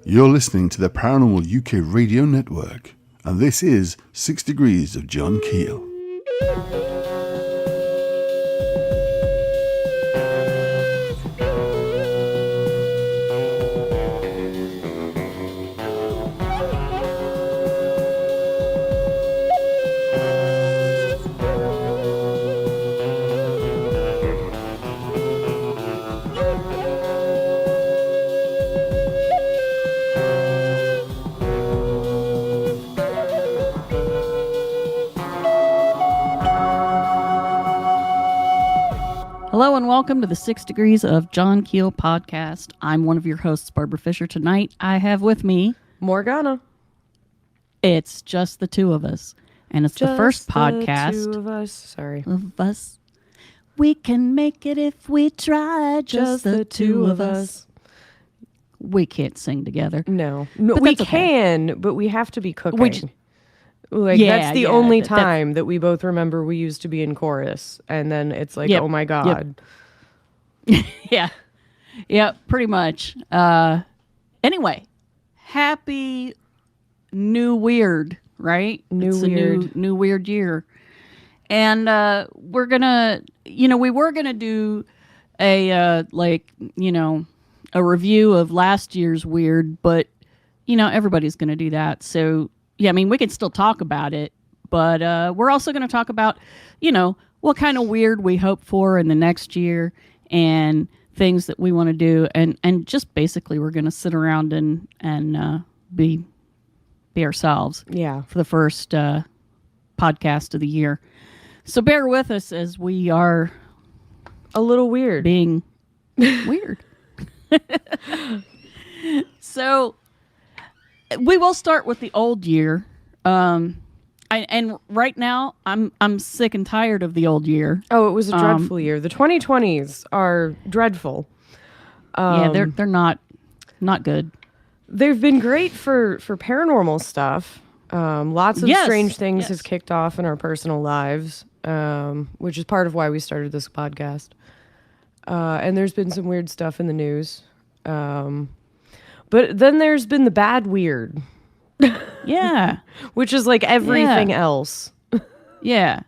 You're listening to the Paranormal UK Radio Network, and this is 6 Degrees of John Keel. Hello and welcome to the 6 Degrees of John Keel podcast. I'm one of your hosts, Barbara Fisher. Tonight I have with me Morganna. It's just the two of us. And it's the first podcast. Just the two of us. Sorry. Of us. We can make it if we try. Just the two of us. We can't sing together. No, but we okay. can, but we have to be cooking. That's the only time that we both remember we used to be in chorus, and then it's like, oh my god. Yeah, pretty much. Anyway, happy new weird, right? New weird year, and we're gonna, we were gonna do a a review of last year's weird, but everybody's gonna do that, so. Yeah, I mean, we can still talk about it, but we're also going to talk about, what kind of weird we hope for in the next year and things that we want to do. And just basically we're going to sit around and be ourselves for the first podcast of the year. So bear with us as we are a little weird. Being weird. So... we will start with the old year, and right now I'm sick and tired of the old year. Oh, it was a dreadful year. The 2020s are dreadful. Yeah, they're not good. They've been great for paranormal stuff. Lots of strange things have kicked off in our personal lives, which is part of why we started this podcast. And there's been some weird stuff in the news. But then there's been the bad weird. Yeah. Which is like everything else. Yeah.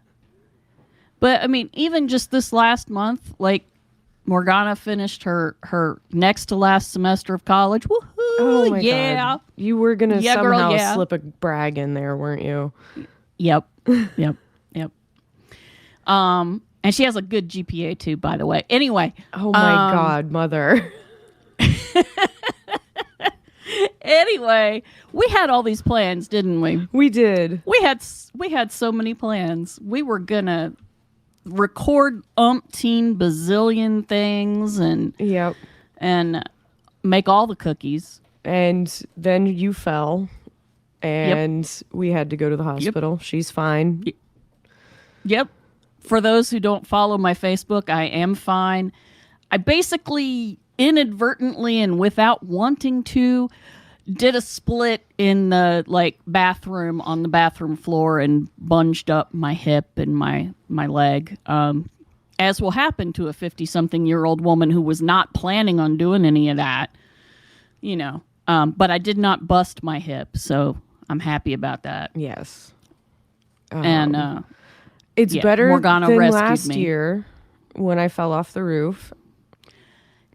But, I mean, even just this last month, like, Morganna finished her next to last semester of college. Woohoo! Oh, my God. You were going to somehow slip a brag in there, weren't you? Yep. And she has a good GPA, too, by the way. Anyway. Oh, my God, mother. Anyway, we had all these plans, didn't we? We did. We had so many plans. We were gonna record umpteen bazillion things and make all the cookies. And then you fell, and we had to go to the hospital. Yep. She's fine. Yep. For those who don't follow my Facebook, I am fine. I basically inadvertently and without wanting to did a split in the bathroom on the bathroom floor and bunged up my hip and my leg, as will happen to a 50-something-year-old woman who was not planning on doing any of that, but I did not bust my hip, so I'm happy about that. Yes. And it's better Morganna than rescued last me. year when I fell off the roof.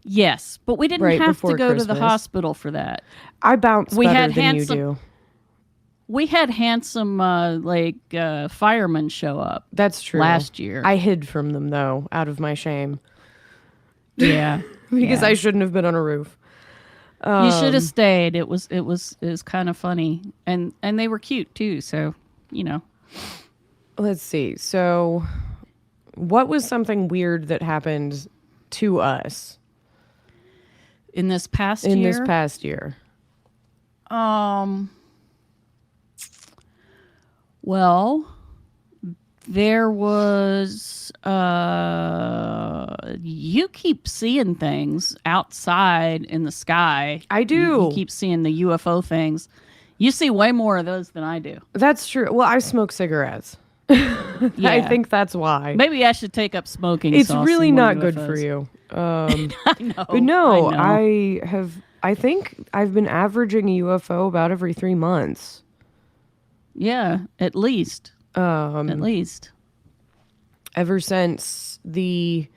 Yes, but we didn't have to go to the hospital for that. I bounce better than you do. We had handsome firemen show up. That's true. Last year. I hid from them, though, out of my shame. Yeah. Because I shouldn't have been on a roof. You should have stayed. It was kind of funny. And they were cute, too, so, Let's see. So, what was something weird that happened to us? In this past year? Well, there was, you keep seeing things outside in the sky. I do. You keep seeing the UFO things. You see way more of those than I do. That's true. Well, I smoke cigarettes. I think that's why. Maybe I should take up smoking. It's really not good for you. I know. But no, I have I think I've been averaging a UFO about every 3 months. Yeah, at least. At least. Ever since the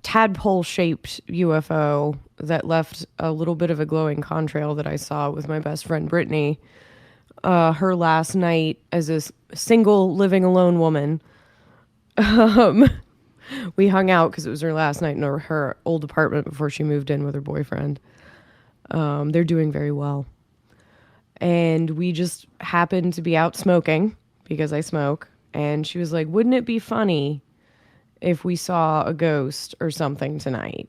tadpole-shaped UFO that left a little bit of a glowing contrail that I saw with my best friend Brittany, her last night as a single living alone woman. We hung out because it was her last night in her old apartment before she moved in with her boyfriend. They're doing very well. And we just happened to be out smoking because I smoke. And she was like, wouldn't it be funny if we saw a ghost or something tonight?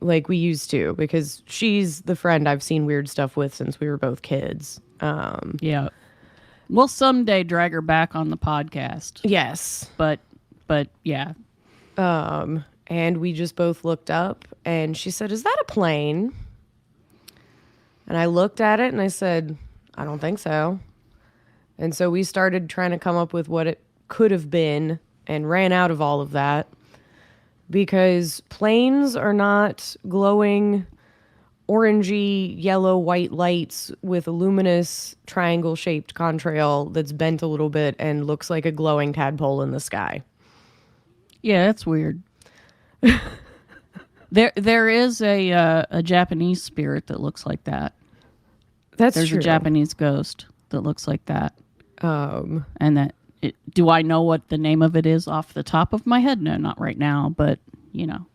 Like we used to, because she's the friend I've seen weird stuff with since we were both kids. Yeah. We'll someday drag her back on the podcast. Yes. But yeah. And we just both looked up and she said, is that a plane? And I looked at it and I said, I don't think so. And so we started trying to come up with what it could have been and ran out of all of that because planes are not glowing orangey, yellow, white lights with a luminous triangle-shaped contrail that's bent a little bit and looks like a glowing tadpole in the sky. Yeah, that's weird. There is a Japanese spirit that looks like that. There's true. A Japanese ghost that looks like that. And that do I know what the name of it is off the top of my head? No, not right now, but you know.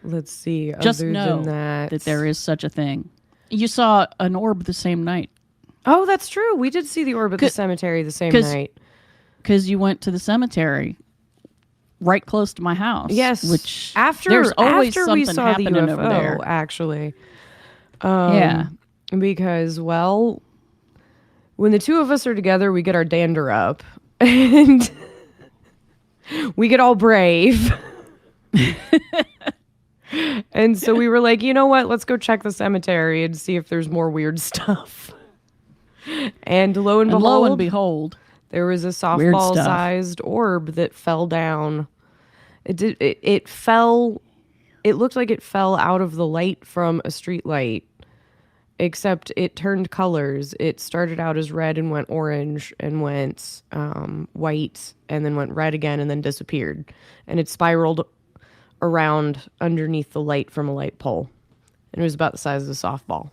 Let's see. Just other know than that there is such a thing. You saw an orb the same night. Oh, that's true. We did see the orb at the cemetery the same night. Because you went to the cemetery right close to my house. Yes. Which there's always something we saw happening the UFO, over there, actually. Yeah. Because, well, when the two of us are together, we get our dander up. And we get all brave. And so we were like, you know what? Let's go check the cemetery and see if there's more weird stuff. And lo and behold, there was a softball-sized orb that fell down. It fell. It looked like it fell out of the light from a street light, except it turned colors. It started out as red and went orange and went white and then went red again and then disappeared. And it spiraled around underneath the light from a light pole. And it was about the size of a softball.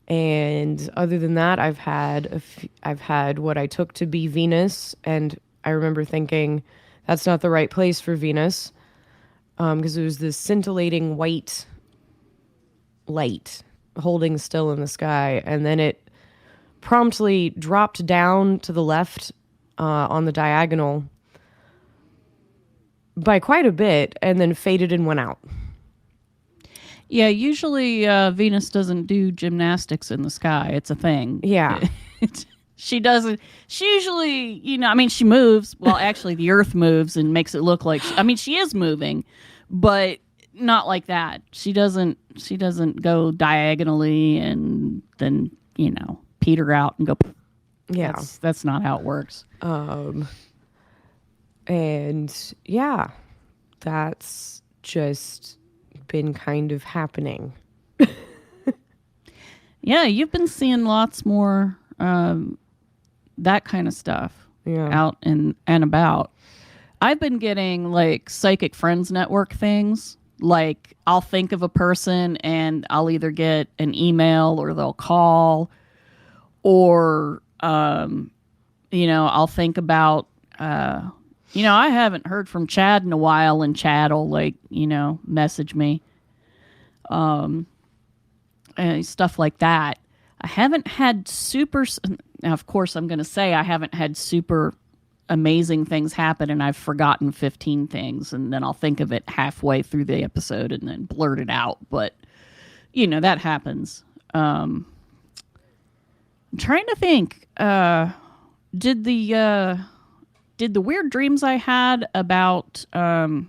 And other than that, I've had what I took to be Venus, and I remember thinking that's not the right place for Venus, because it was this scintillating white light holding still in the sky, and then it promptly dropped down to the left on the diagonal by quite a bit, and then faded and went out. Yeah, usually Venus doesn't do gymnastics in the sky. It's a thing. Yeah. She doesn't. She usually, she moves. Well, actually, the Earth moves and makes it look like. She is moving, but not like that. She doesn't go diagonally and then peter out and go. Yeah, that's not how it works. And yeah, that's just been kind of happening. Yeah, you've been seeing lots more that kind of stuff out and about. I've been getting like psychic friends network things. Like I'll think of a person and I'll either get an email or they'll call, or I'll think about I haven't heard from Chad in a while, and Chad will message me. And stuff like that. I haven't had now of course I'm going to say I haven't had super amazing things happen and I've forgotten 15 things, and then I'll think of it halfway through the episode and then blurt it out. But, that happens. I'm trying to think, did the weird dreams I had about the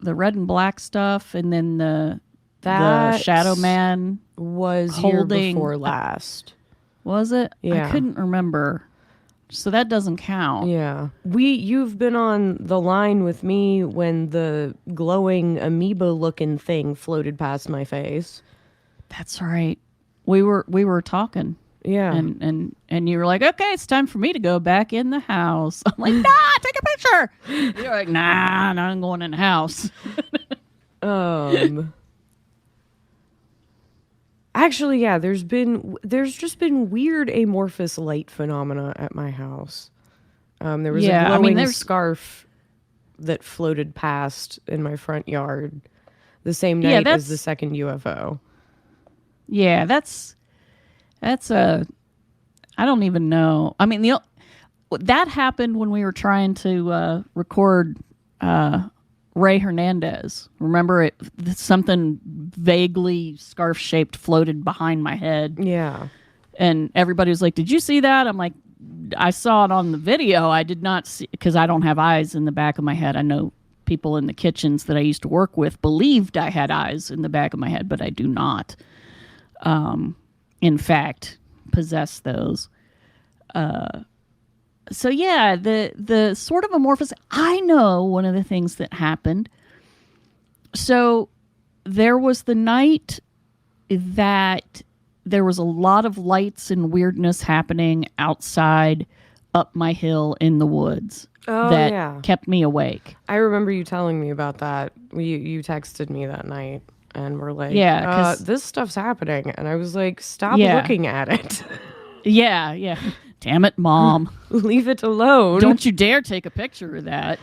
red and black stuff, and then the Shadow Man was holding year before last. Was it? Yeah. I couldn't remember. So that doesn't count. Yeah. You've been on the line with me when the glowing amoeba-looking thing floated past my face. That's right. We were talking. Yeah. And you were like, okay, it's time for me to go back in the house. I'm like, nah, take a picture. You're like, nah, I'm going in the house. Actually, yeah, there's just been weird amorphous light phenomena at my house. There was a glowing scarf that floated past in my front yard the same night as the second UFO. Yeah, that's I don't even know. I mean, that happened when we were trying to record Ray Hernandez. Remember something vaguely scarf-shaped floated behind my head. Yeah. And everybody was like, did you see that? I'm like, I saw it on the video. I did not see, because I don't have eyes in the back of my head. I know people in the kitchens that I used to work with believed I had eyes in the back of my head, but I do not. In fact, possess those. So yeah, the sort of amorphous. I know one of the things that happened. So there was the night that there was a lot of lights and weirdness happening outside up my hill in the woods that kept me awake. I remember you telling me about that. You texted me that night and were like, this stuff's happening. And I was like, stop looking at it. Yeah. Damn it, Mom. Leave it alone. Don't you dare take a picture of that.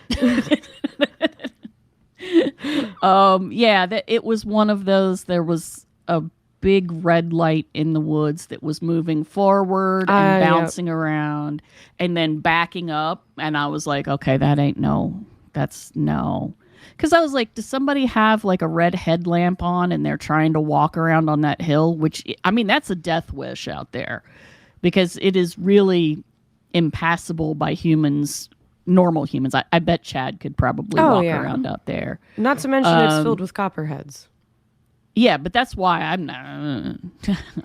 It was one of those. There was a big red light in the woods that was moving forward and bouncing around and then backing up. And I was like, okay, that's no. Because I was like, does somebody have like a red headlamp on and they're trying to walk around on that hill? Which, I mean, that's a death wish out there. Because it is really impassable by humans, normal humans. I bet Chad could probably walk around out there. Not to mention it's filled with copperheads. Yeah, but that's why I'm not.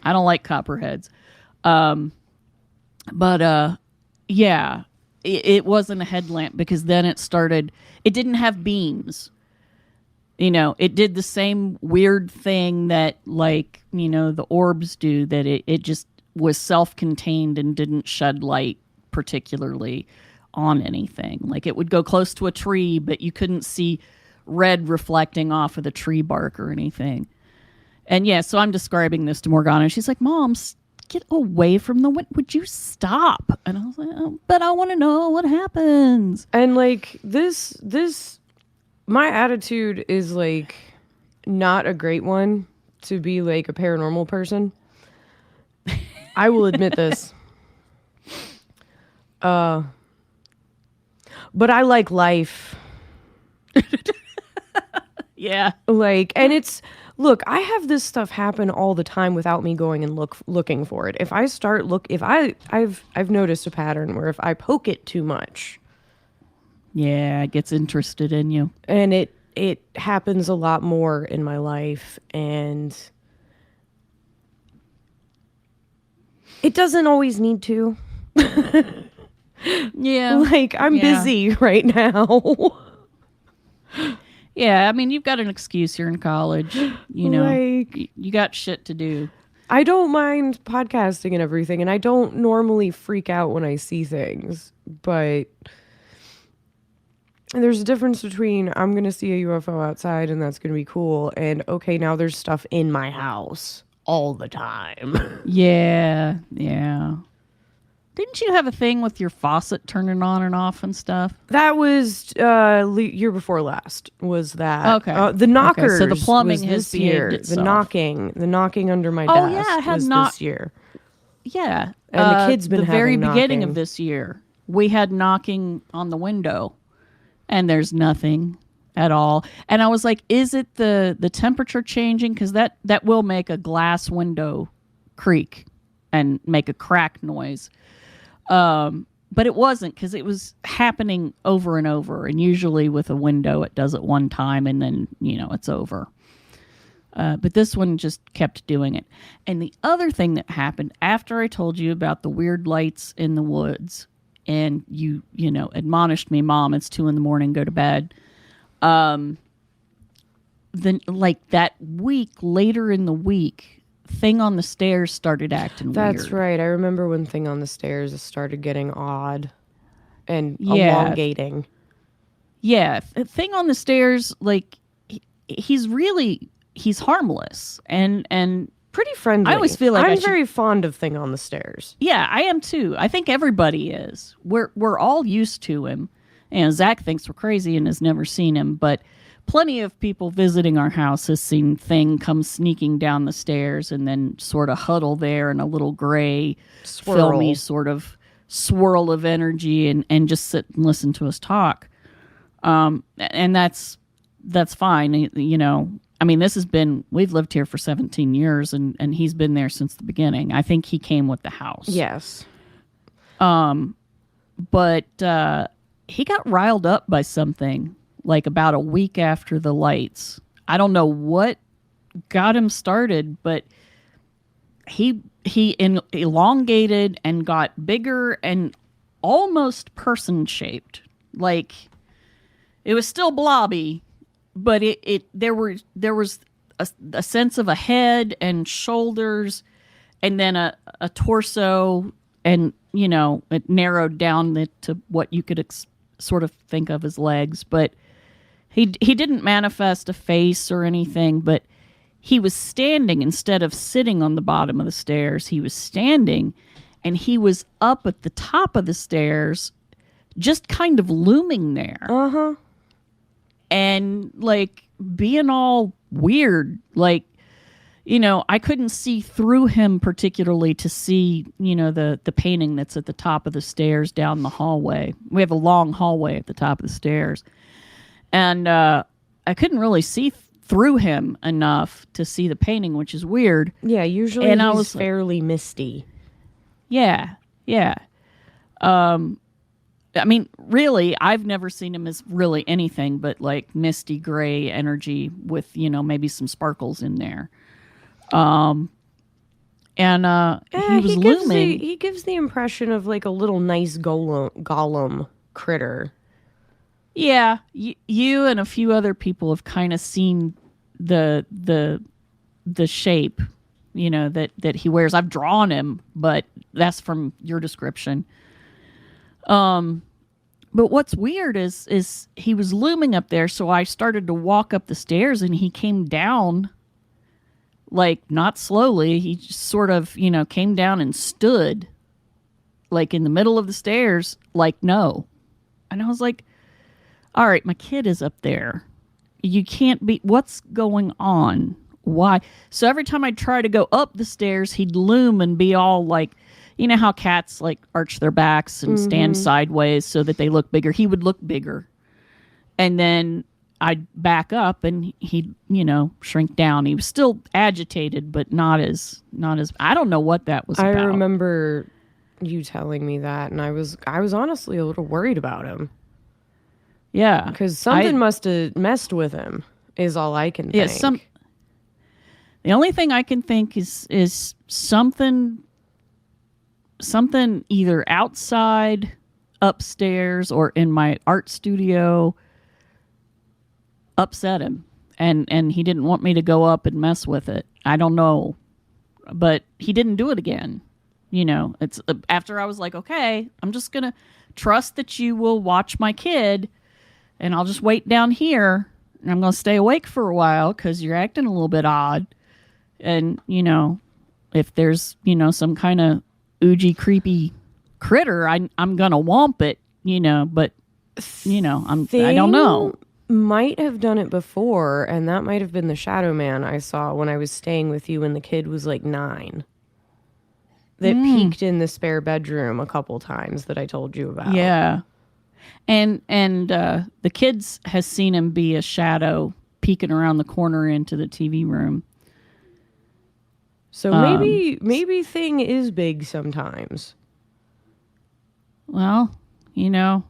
I don't like copperheads. It wasn't a headlamp because then it started. It didn't have beams. You know, it did the same weird thing that, like, you know, the orbs do. That it just was self-contained and didn't shed light particularly on anything. Like, it would go close to a tree, but you couldn't see red reflecting off of the tree bark or anything. And yeah, so I'm describing this to Morganna. She's like, Mom, get away from the window. Would you stop? And I was like, oh, but I want to know what happens. And like this, my attitude is like not a great one to be like a paranormal person. I will admit this. But I like life. Yeah. Like, and it's, look, I have this stuff happen all the time without me going and looking for it. If I start I've noticed a pattern where if I poke it too much. Yeah, it gets interested in you. And it happens a lot more in my life, and it doesn't always need to. Yeah. Like, I'm busy right now. Yeah, I mean, you've got an excuse. You're in college. You know, like, you got shit to do. I don't mind podcasting and everything, and I don't normally freak out when I see things, but there's a difference between I'm going to see a UFO outside and that's going to be cool, and okay, now there's stuff in my house all the time. Yeah. Didn't you have a thing with your faucet turning on and off and stuff? That was year before last. Was that okay? The knockers. Okay, so the plumbing was has this year. itself. The knocking under my desk. Oh yeah, I had was this year. Yeah, and the kids been the having very knocking. beginning of this year. We had knocking on the window, and there's nothing at all. And I was like, is it the temperature changing? Because that will make a glass window creak and make a crack noise. But it wasn't, because it was happening over and over. And usually with a window, it does it one time and then, you know, it's over. But this one just kept doing it. And the other thing that happened after I told you about the weird lights in the woods and you admonished me, Mom, it's 2 a.m, go to bed. Then like that week, later in the week, Thing on the Stairs started acting weird. That's right. I remember when Thing on the Stairs started getting odd and elongating. Yeah. Thing on the Stairs, like he's harmless and pretty friendly. I always feel like I'm very fond of Thing on the Stairs. Yeah, I am too. I think everybody is. We're all used to him. And Zach thinks we're crazy and has never seen him, but plenty of people visiting our house has seen Thing come sneaking down the stairs and then sort of huddle there in a little gray, filmy sort of swirl of energy and just sit and listen to us talk. And that's fine. You know, I mean, we've lived here for 17 years and he's been there since the beginning. I think he came with the house. Yes. But he got riled up by something like about a week after the lights. I don't know what got him started, but he elongated and got bigger and almost person shaped. Like it was still blobby, but there was a sense of a head and shoulders and then a torso, and you know, it narrowed down to what you could sort of think of as legs, but he didn't manifest a face or anything, but he was standing instead of sitting on the bottom of the stairs. He was standing, and he was up at the top of the stairs, just kind of looming there. Uh-huh. And like being all weird, like, you know, I couldn't see through him particularly to see, you know, the painting that's at the top of the stairs down the hallway. We have a long hallway at the top of the stairs. And I couldn't really see through him enough to see the painting, which is weird. Yeah, usually he's fairly misty. Yeah, yeah. I mean, really, I've never seen him as really anything but like misty gray energy with, you know, maybe some sparkles in there. He was looming. He gives the impression of like a little nice golem critter. Yeah, you and a few other people have kind of seen the shape, you know, that he wears. I've drawn him, but that's from your description. But what's weird is he was looming up there, so I started to walk up the stairs, and he came down, like not slowly. He just sort of, you know, came down and stood, like in the middle of the stairs, like no. And I was like, all right, my kid is up there. You can't be, what's going on? Why? So every time I try to go up the stairs, he'd loom and be all like, you know how cats like arch their backs and stand sideways so that they look bigger? He would look bigger. And then I'd back up and he'd, you know, shrink down. He was still agitated, but not as, I don't know what that was about. I remember you telling me that, and I was honestly a little worried about him. Yeah. Because something must have messed with him, is all I can think. The only thing I can think is something either outside, upstairs, or in my art studio upset him. And he didn't want me to go up and mess with it. I don't know. But he didn't do it again. You know, it's after I was like, okay, I'm just going to trust that you will watch my kid. And I'll just wait down here, and I'm going to stay awake for a while because you're acting a little bit odd. And, you know, if there's, you know, some kind of oogie creepy critter, I'm going to womp it, you know, but, you know, I don't know. Might have done it before, and that might have been the shadow man I saw when I was staying with you when the kid was like 9. That peeked in the spare bedroom a couple times that I told you about. Yeah. And the kids has seen him be a shadow peeking around the corner into the TV room. So maybe Thing is big sometimes. Well, you know,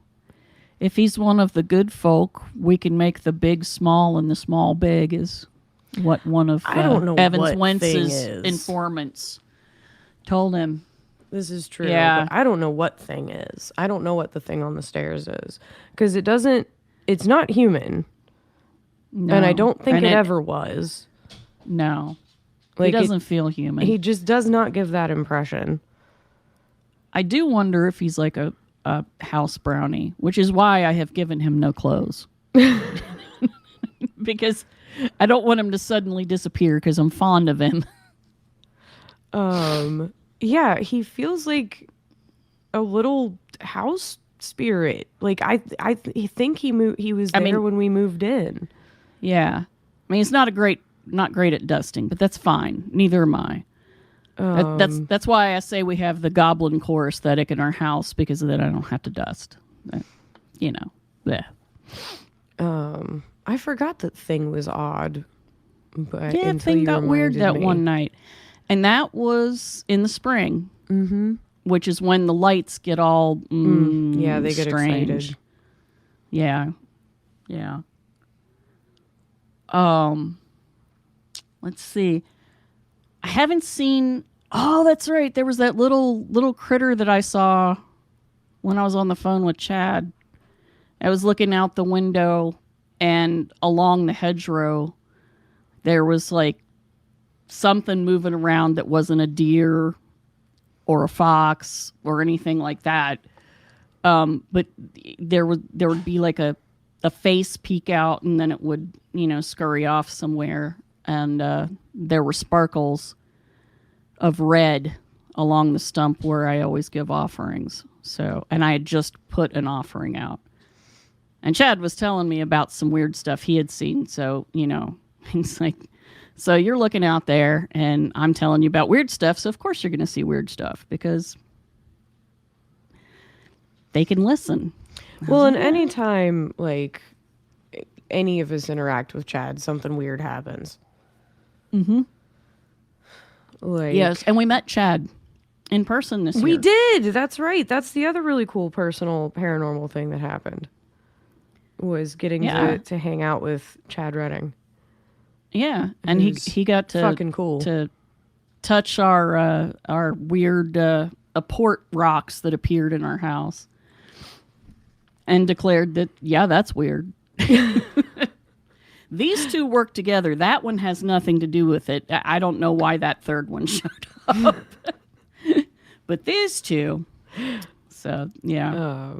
if he's one of the good folk, we can make the big small and the small big, is what one of I don't know Evans what Wentz's Thing is. informants told him. This is true. Yeah. But I don't know what thing is. I don't know what the thing on the stairs is. Because it's not human. No. And I don't think it ever was. No. Like, he doesn't feel human. He just does not give that impression. I do wonder if he's like a house brownie, which is why I have given him no clothes. Because I don't want him to suddenly disappear because I'm fond of him. Yeah, he feels like a little house spirit. Like I think he was there when we moved in. Yeah. I mean, he's not great at dusting, but that's fine. Neither am I. That's why I say we have the goblin core aesthetic in our house, because then I don't have to dust. Yeah. I forgot that thing was odd. But yeah, thing got weird that one night. And that was in the spring. Mm-hmm. Which is when the lights get all yeah, they get strange. Excited. Yeah. Let's see. I haven't seen. Oh, that's right. There was that little critter that I saw when I was on the phone with Chad. I was looking out the window, and along the hedgerow, there was like something moving around that wasn't a deer or a fox or anything like that. But there would be like a face peek out, and then it would, scurry off somewhere. And there were sparkles of red along the stump where I always give offerings. So, and I had just put an offering out. And Chad was telling me about some weird stuff he had seen. So, he's like, so you're looking out there and I'm telling you about weird stuff. So of course you're going to see weird stuff because they can listen. Well, and any time like any of us interact with Chad, something weird happens. Mm-hmm. Like, yes, and we met Chad in person this year. We did. That's right. That's the other really cool personal paranormal thing that happened. Was getting to hang out with Chad Redding. Yeah, and he got to fucking cool to touch our weird apport rocks that appeared in our house, and declared that that's weird. These two work together. That one has nothing to do with it. I don't know why that third one showed up, but these two. So yeah.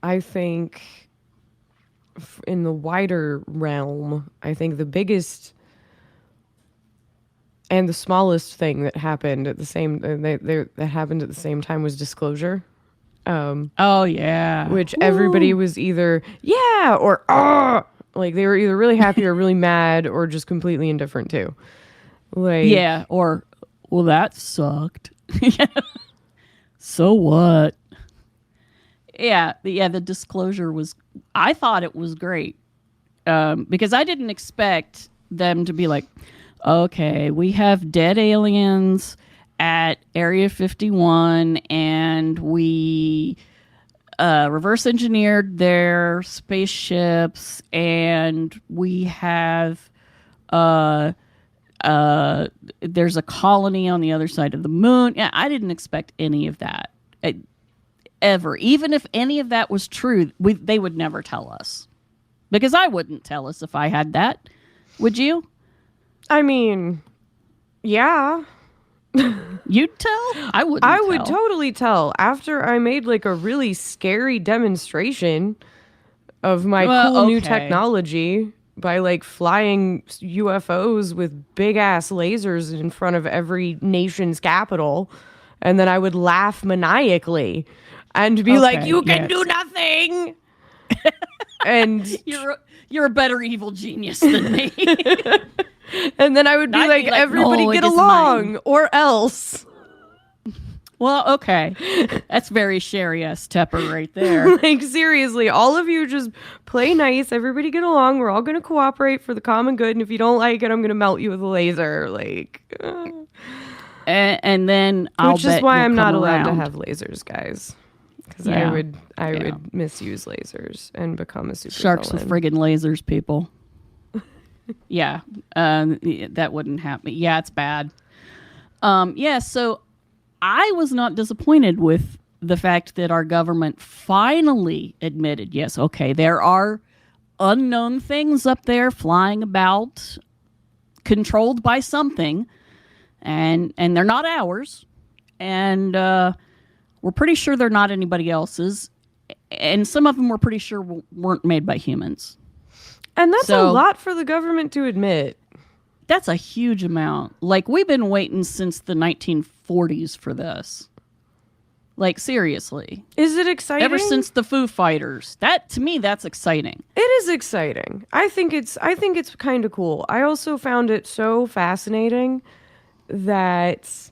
I think in the wider realm, I think the biggest and the smallest thing that happened at the same that happened at the same time was disclosure. Oh yeah, which everybody was either or like they were either really happy or really mad or just completely indifferent too. Like or well that sucked. So what? The disclosure was, I thought it was great because I didn't expect them to be like, okay, we have dead aliens at Area 51 and we reverse engineered their spaceships and we have there's a colony on the other side of the moon. Yeah, I didn't expect any of that. Ever. Even if any of that was true, they would never tell us. Because I wouldn't tell us if I had that. Would you? I mean, yeah. You'd tell? I wouldn't I would totally tell. After I made like a really scary demonstration of my cool new technology by like flying UFOs with big ass lasers in front of every nation's capital. And then I would laugh maniacally. And be like, you can do nothing. And you're a better evil genius than me. And then I would be like, everybody get along or else. Well, okay. That's very Sherry S. Tepper right there. Like, seriously, all of you just play nice. Everybody get along. We're all going to cooperate for the common good. And if you don't like it, I'm going to melt you with a laser. Like... And then which is why I'm not allowed to have lasers, guys. Because I would misuse lasers and become a super sharks villain. with friggin' lasers, people. That wouldn't happen. Yeah, it's bad. So I was not disappointed with the fact that our government finally admitted, yes, okay, there are unknown things up there flying about, controlled by something, and they're not ours, and we're pretty sure they're not anybody else's, and some of them we're pretty sure weren't made by humans. And that's a lot for the government to admit. That's a huge amount. Like, we've been waiting since the 1940s for this. Like, seriously. Is it exciting? Ever since the Foo Fighters. That, to me, that's exciting. It is exciting. I think it's kind of cool. I also found it so fascinating that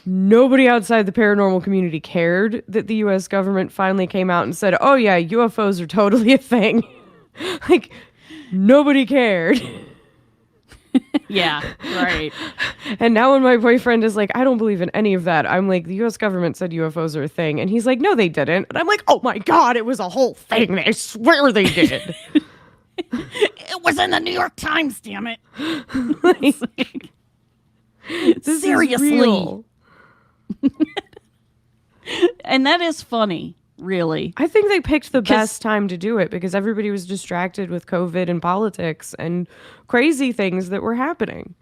nobody outside the paranormal community cared that the U.S. government finally came out and said, oh yeah, UFOs are totally a thing. Like, nobody cared. Yeah, right. And now when my boyfriend is like, I don't believe in any of that, I'm like, the U.S. government said UFOs are a thing. And he's like, no, they didn't. And I'm like, oh my God, it was a whole thing. I swear they did. It was in the New York Times, damn it. Like, this seriously. is real. And that is funny, really. I think they picked the best time to do it because everybody was distracted with COVID and politics and crazy things that were happening.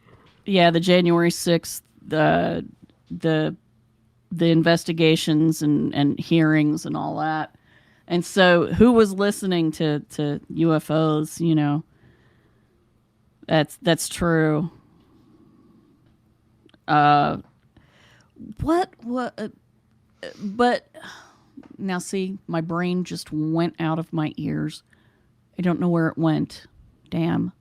Yeah, the January 6th, the investigations and hearings and all that. And so who was listening to UFOs, you know? That's true. But now see, my brain just went out of my ears. I don't know where it went. Damn.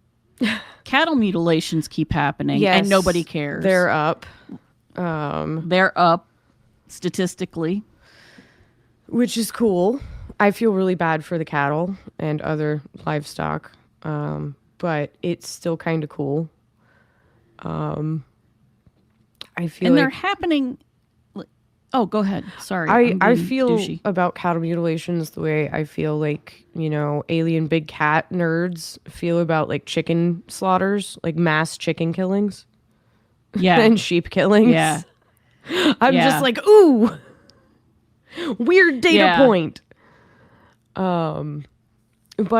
Cattle mutilations keep happening, yes, and nobody cares. They're up. They're up statistically, which is cool. I feel really bad for the cattle and other livestock, but it's still kind of cool. I feel and they're happening. Oh, go ahead. Sorry. I feel douchey about cattle mutilations the way I feel like, you know, alien big cat nerds feel about like chicken slaughters, like mass chicken killings. Yeah. And sheep killings. Yeah. I'm just like, ooh, weird data point. But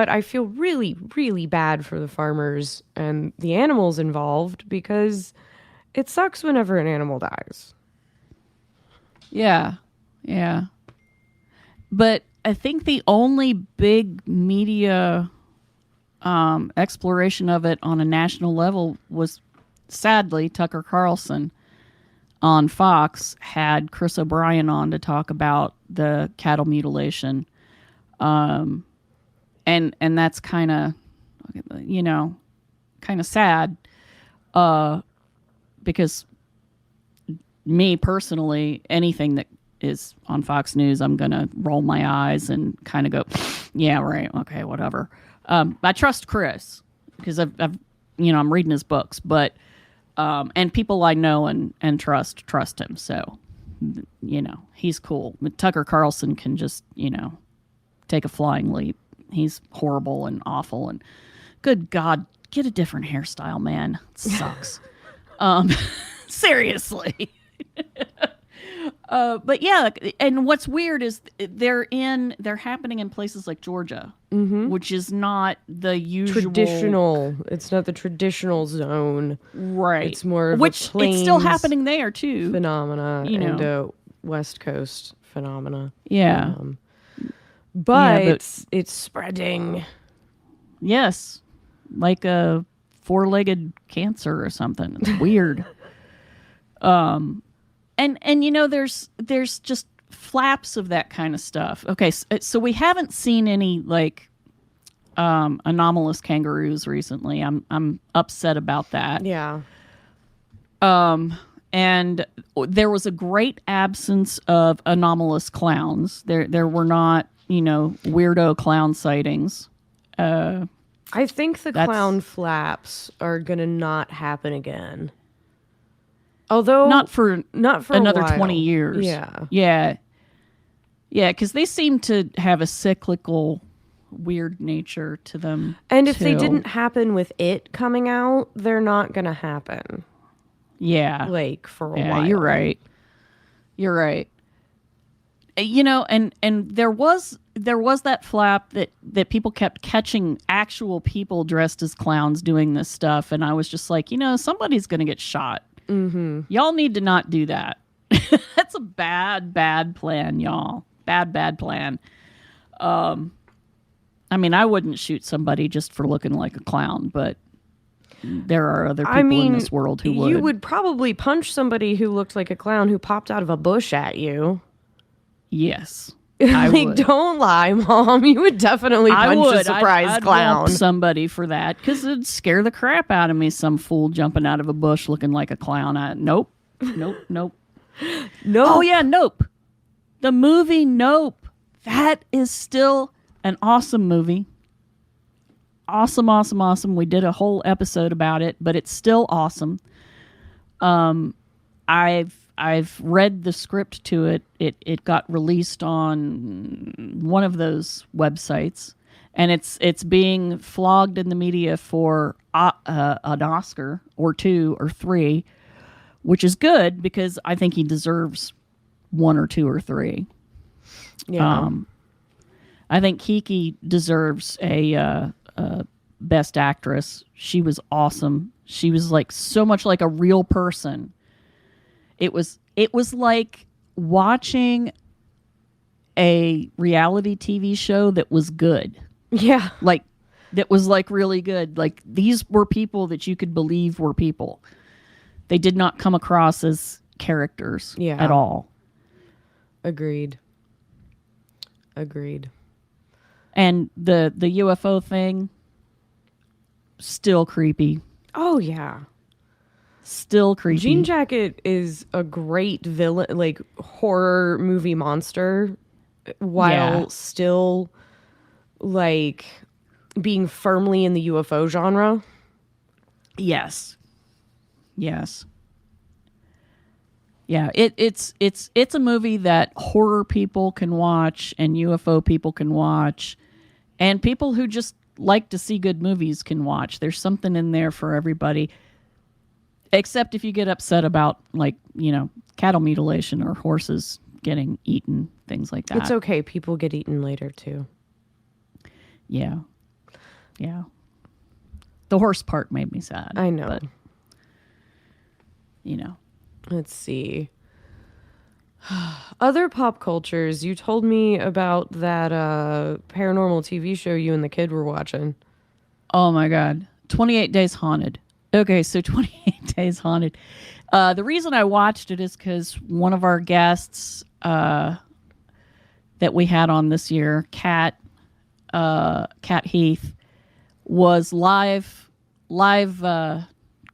I feel really, really bad for the farmers and the animals involved because it sucks whenever an animal dies. Yeah. Yeah. But I think the only big media exploration of it on a national level was, sadly, Tucker Carlson on Fox had Chris O'Brien on to talk about the cattle mutilation. And that's kind of, you know, kind of sad because me personally, anything that is on Fox News, I'm going to roll my eyes and kind of go, yeah, right. Okay, whatever. I trust Chris because I've I'm reading his books, but, and people I know and trust him. So, you know, he's cool. But Tucker Carlson can just, you know, take a flying leap. He's horrible and awful and good God, get a different hairstyle, man. It sucks. Seriously. But yeah, and what's weird is they're happening in places like Georgia, which is not the usual traditional. It's not the traditional zone, right? It's more of which a plains it's still happening there too. Phenomena, you know, and a West Coast phenomena. Yeah, but it's spreading. Yes, like a four-legged cancer or something. It's weird. And you know, there's just flaps of that kind of stuff. Okay, so we haven't seen any like anomalous kangaroos recently. I'm upset about that. Yeah. And there was a great absence of anomalous clowns. There were not, you know, weirdo clown sightings. I think the clown flaps are gonna not happen again. Although not for another 20 years. Yeah. Because they seem to have a cyclical, weird nature to them. And if they didn't happen with it coming out, they're not gonna happen. Yeah, like for a while. Yeah, you're right. You're right. You know, and there was that flap that people kept catching actual people dressed as clowns doing this stuff, and I was just like, you know, somebody's going to get shot. Mm-hmm. Y'all need to not do that. That's a bad plan, y'all. Bad plan. I mean, I wouldn't shoot somebody just for looking like a clown, but there are other people in this world who would. You would probably punch somebody who looked like a clown who popped out of a bush at you. Yes. I would. Don't lie, Mom. You would definitely punch a surprise clown. I'd somebody for that because it'd scare the crap out of me. Some fool jumping out of a bush looking like a clown. Nope. Nope. Oh yeah, Nope. The movie Nope. That is still an awesome movie. Awesome. We did a whole episode about it, but it's still awesome. I've read the script to it. It got released on one of those websites, and it's being flogged in the media for an Oscar or 2 or 3, which is good because I think he deserves 1 or 2 or 3. Yeah. I think Kiki deserves a Best Actress. She was awesome. She was like so much like a real person. It was like watching a reality TV show that was good. Yeah. Like that was like really good. Like these were people that you could believe were people. They did not come across as characters at all. Agreed. And the UFO thing, still creepy. Oh yeah. Still creepy. Jean Jacket is a great villain, like horror movie monster, while still like being firmly in the UFO genre. Yes. Yeah, it's a movie that horror people can watch and UFO people can watch, and people who just like to see good movies can watch. There's something in there for everybody. Except if you get upset about, like, you know, cattle mutilation or horses getting eaten, things like that. It's okay. People get eaten later, too. Yeah. The horse part made me sad. I know. But, you know. Let's see. Other pop cultures. You told me about that paranormal TV show you and the kid were watching. Oh, my God. 28 Days Haunted. Okay, so 28 Days Haunted. The reason I watched it is because one of our guests that we had on this year, Kat Heath, was live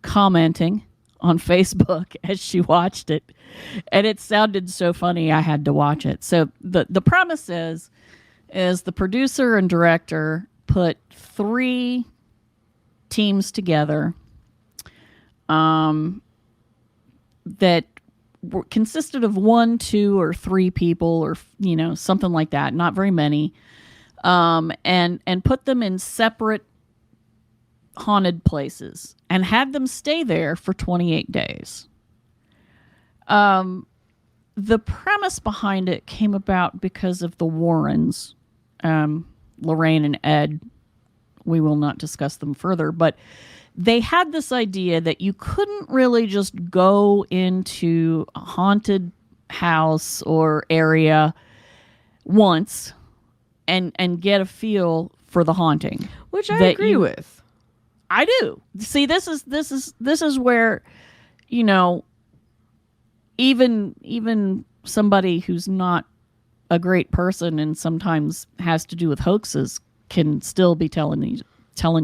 commenting on Facebook as she watched it, and it sounded so funny I had to watch it. So the premise is the producer and director put 3 teams together that consisted of 1, 2, or 3 people, or, you know, something like that. Not very many, and put them in separate haunted places and had them stay there for 28 days. The premise behind it came about because of the Warrens, Lorraine and Ed. We will not discuss them further, but they had this idea that you couldn't really just go into a haunted house or area once and get a feel for the haunting, which I agree with. I do. See, this is where, you know, even somebody who's not a great person and sometimes has to do with hoaxes can still be telling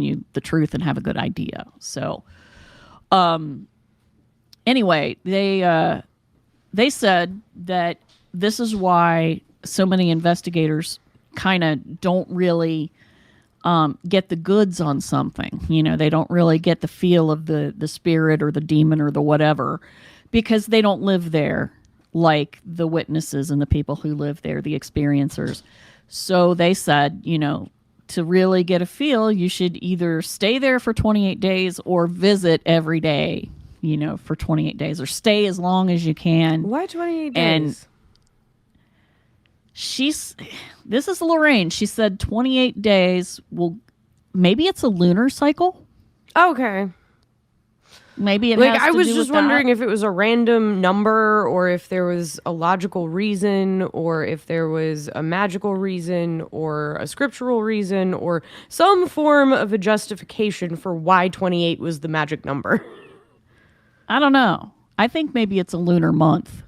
you the truth and have a good idea. So, anyway, they said that this is why so many investigators kind of don't really get the goods on something. You know, they don't really get the feel of the spirit or the demon or the whatever, because they don't live there like the witnesses and the people who live there, the experiencers. So they said, you know, to really get a feel, you should either stay there for 28 days or visit every day for 28 days, or stay as long as you can. Why 28 days? And this is Lorraine. She said 28 days maybe it's a lunar cycle. Okay. Maybe it has to I was do just with wondering that. if it was a random number, or if there was a logical reason, or if there was a magical reason, or a scriptural reason, or some form of a justification for why 28 was the magic number. I don't know. I think maybe it's a lunar month.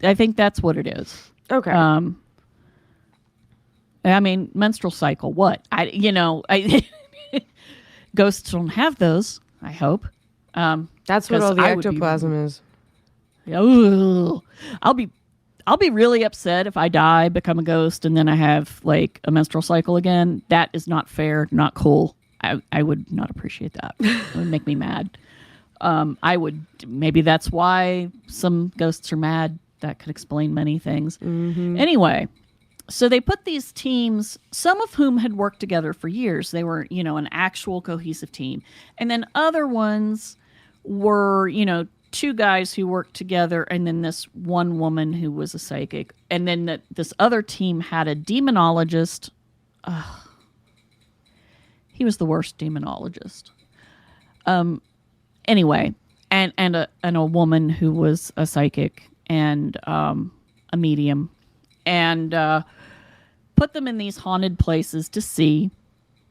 I think that's what it is. Okay. I mean, menstrual cycle. What? Ghosts don't have those, I hope. That's what all the ectoplasm is. Ugh. I'll be really upset if I die, become a ghost, and then I have like a menstrual cycle again. That is not fair, not cool. I would not appreciate that. It would make me mad. Maybe that's why some ghosts are mad. That could explain many things. Mm-hmm. Anyway, so they put these teams, some of whom had worked together for years. They were, an actual cohesive team. And then other ones were, two guys who worked together, and then this one woman who was a psychic. And then this other team had a demonologist. He was the worst demonologist. Anyway, and a woman who was a psychic and a medium, and put them in these haunted places to see.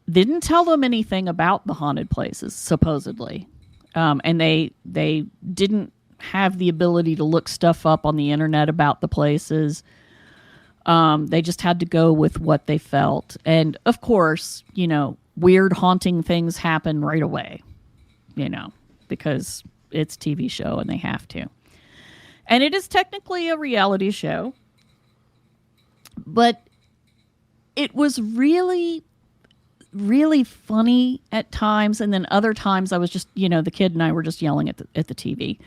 Didn't tell them anything about the haunted places, supposedly. And they didn't have the ability to look stuff up on the internet about the places. They just had to go with what they felt. And of course, weird haunting things happen right away, because it's a TV show and they have to. And it is technically a reality show. But it was really, really funny at times, and then other times I was just, the kid and I were just yelling at the TV,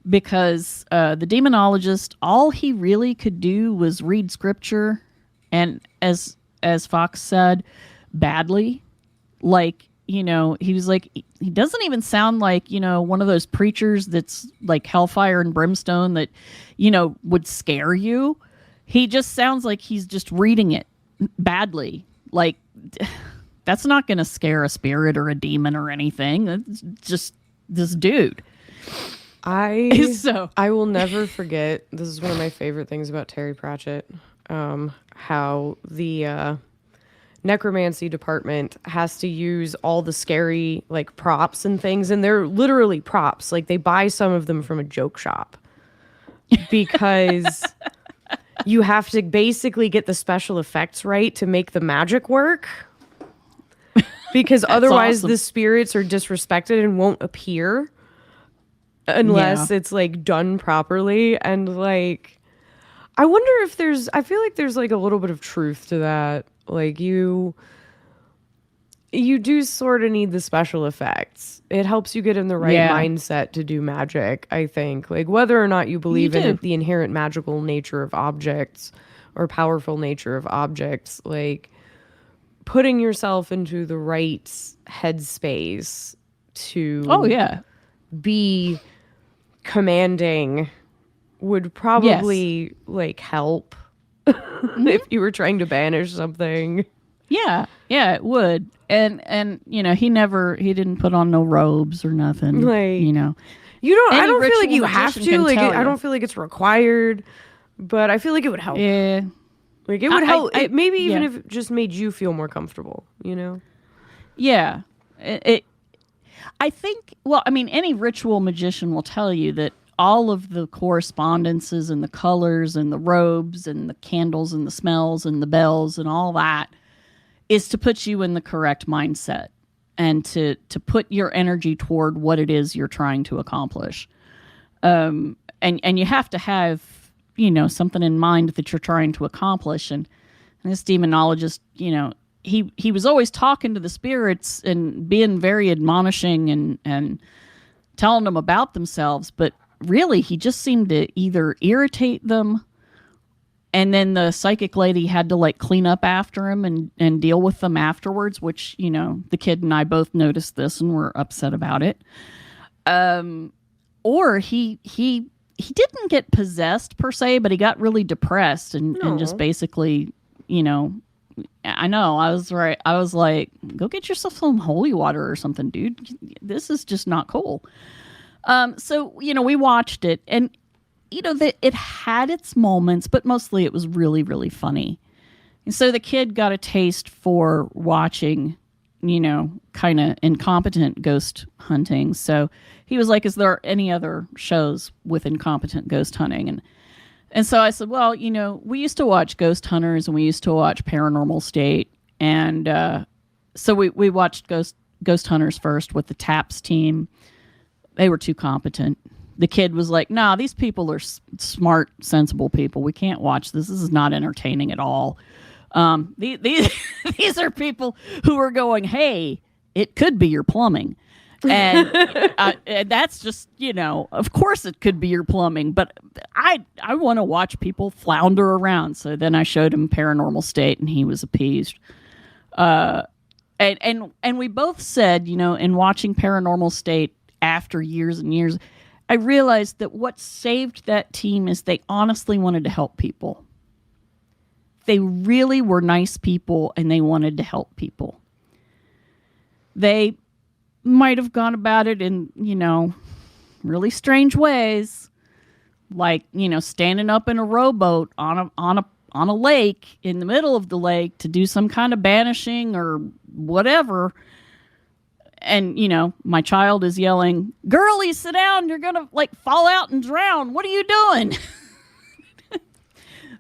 because the demonologist, all he really could do was read scripture, and as Fox said, badly. Like, he was like, he doesn't even sound like, one of those preachers that's like hellfire and brimstone that, would scare you. He just sounds like he's just reading it badly. Like, that's not going to scare a spirit or a demon or anything. It's just this dude. I will never forget. This is one of my favorite things about Terry Pratchett. How the necromancy department has to use all the scary like props and things, and they're literally props. Like, they buy some of them from a joke shop because you have to basically get the special effects right to make the magic work. Because otherwise awesome. The spirits are disrespected and won't appear unless it's like done properly. And like, I wonder if I feel like there's like a little bit of truth to that. Like, you do sort of need the special effects. It helps you get in the right mindset to do magic, I think. Like, whether or not you believe in the inherent magical nature of objects or powerful nature of objects, like, putting yourself into the right headspace to be commanding would probably like help if you were trying to banish something. Yeah, it would. And he didn't put on no robes or nothing. Like, I don't feel like you have to. Like, I don't feel like it's required, but I feel like it would help. Yeah. Like, it would help. Maybe even if it just made you feel more comfortable, Yeah. I think, any ritual magician will tell you that all of the correspondences and the colors and the robes and the candles and the smells and the bells and all that is to put you in the correct mindset and to put your energy toward what it is you're trying to accomplish. And you have to have, something in mind that you're trying to accomplish. And this demonologist, he was always talking to the spirits and being very admonishing and telling them about themselves. But really, he just seemed to either irritate them, and then the psychic lady had to like clean up after him and deal with them afterwards, which, the kid and I both noticed this and were upset about it. or he didn't get possessed per se, but he got really depressed and just basically, you know, I know, I was right. I was like, go get yourself some holy water or something, dude. This is just not cool. So, you know, we watched it, and, you know, it had its moments, but mostly it was really, really funny. And so the kid got a taste for watching, you know, kind of incompetent ghost hunting. So he was like, is there any other shows with incompetent ghost hunting? And so I said, well, you know, we used to watch Ghost Hunters and we used to watch Paranormal State. And so we watched Ghost Hunters first with the TAPS team. They were too competent. The kid was like, nah, these people are smart, sensible people. We can't watch this. This is not entertaining at all. These are people who are going, hey, it could be your plumbing. And that's just, you know, of course it could be your plumbing, but I want to watch people flounder around. So then I showed him Paranormal State and he was appeased. And we both said, you know, in watching Paranormal State after years and years, I realized that what saved that team is they honestly wanted to help people. They really were nice people and they wanted to help people. They might have gone about it in, you know, really strange ways, like, you know, standing up in a rowboat on a lake, in the middle of the lake, to do some kind of banishing or whatever. And, you know, my child is yelling, girlie, sit down, you're gonna like fall out and drown, what are you doing?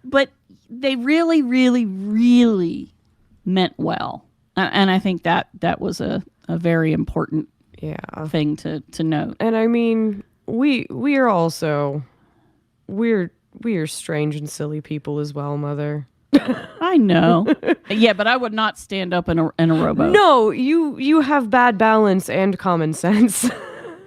But they really, really, really meant well. And I think that was a very important thing to note. And I mean, we are also, we are strange and silly people as well, Mother. I know. Yeah, but I would not stand up in a rowboat. No, you have bad balance and common sense.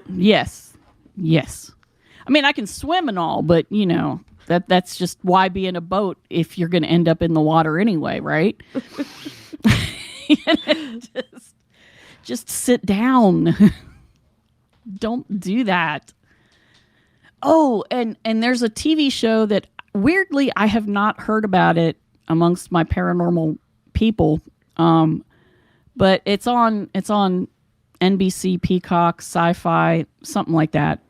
Yes. I mean, I can swim and all, but, you know, that's just why be in a boat if you're going to end up in the water anyway, right? just sit down. Don't do that. Oh, and there's a TV show that weirdly I have not heard about it amongst my paranormal people. But it's on NBC, Peacock, Sci-Fi, something like that.